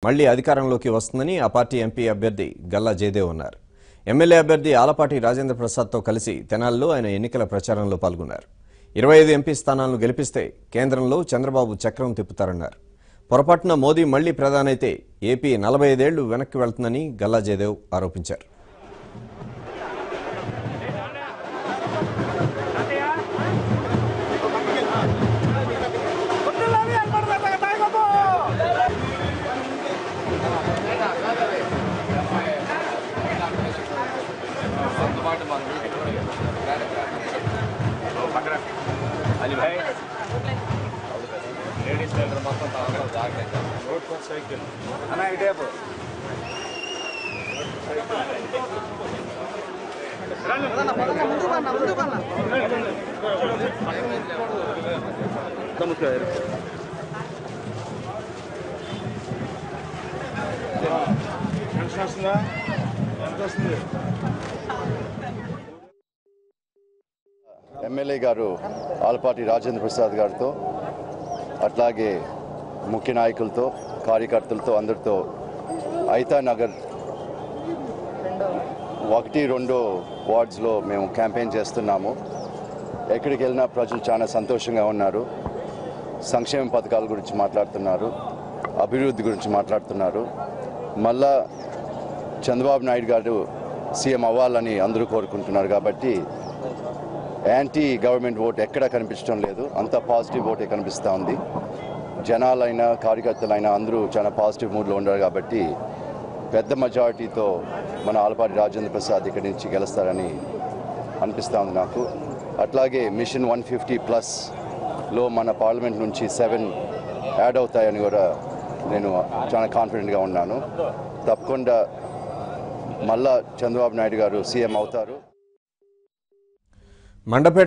మళ్లీ అధికారంలోకి వస్తుందని ఆ పార్టీ ఎంపీ అభ్యర్థి గల్లా జయదేవ్ అన్నారు. ఎమ్మెల్యే అభ్యర్థి ఆలపాటి రాజేంద్ర ప్రసాద్తో కలిసి తెనాలిలో ఆయన ఎన్నికల ప్రచారంలో పాల్గొన్నారు. 25 ఎంపీ స్థానాలను గెలిపిస్తే కేంద్రంలో చంద్రబాబు చక్రం తిప్పుతారన్నారు. పొరపాటున మోదీ మళ్లీ ప్రధానైతే ఏపీ 45 ఏళ్లు వెనక్కి వెళ్తుందని గల్లా జయదేవ్ ఆరోపించారు. Ali bhai ladies center మొత్తం తాగడం జాగ్రత్త రోడ్ ఫర్ సైకిల్ అన్న ఇదే పో ఎమ్మెల్యే గారు ఆలపాటి రాజేంద్ర ప్రసాద్ గారితో అట్లాగే ముఖ్య నాయకులతో కార్యకర్తలతో అందరితో ఐతానగర్ 1-2 వార్డ్స్లో మేము క్యాంపెయిన్ చేస్తున్నాము. ఎక్కడికి వెళ్ళినా ప్రజలు చాలా సంతోషంగా ఉన్నారు. సంక్షేమ పథకాల గురించి మాట్లాడుతున్నారు, అభివృద్ధి గురించి మాట్లాడుతున్నారు. మళ్ళా చంద్రబాబు నాయుడు గారు సీఎం అవ్వాలని అందరూ కోరుకుంటున్నారు. కాబట్టి యాంటీ గవర్నమెంట్ ఓట్ ఎక్కడా కనిపించడం లేదు, అంతా పాజిటివ్ ఓటే కనిపిస్తూ ఉంది. జనాలైనా కార్యకర్తలైనా అందరూ చాలా పాజిటివ్ మూడ్లో ఉన్నారు. కాబట్టి పెద్ద మెజారిటీతో మన ఆలపాటి రాజేంద్ర ప్రసాద్ ఇక్కడి నుంచి గెలుస్తారని అనిపిస్తూ ఉంది నాకు. అట్లాగే మిషన్ 150+లో మన పార్లమెంట్ నుంచి 7 యాడ్ అవుతాయని కూడా నేను చాలా కాన్ఫిడెంట్గా ఉన్నాను. తప్పకుండా మళ్ళా చంద్రబాబు నాయుడు గారు సీఎం అవుతారు. మండపేట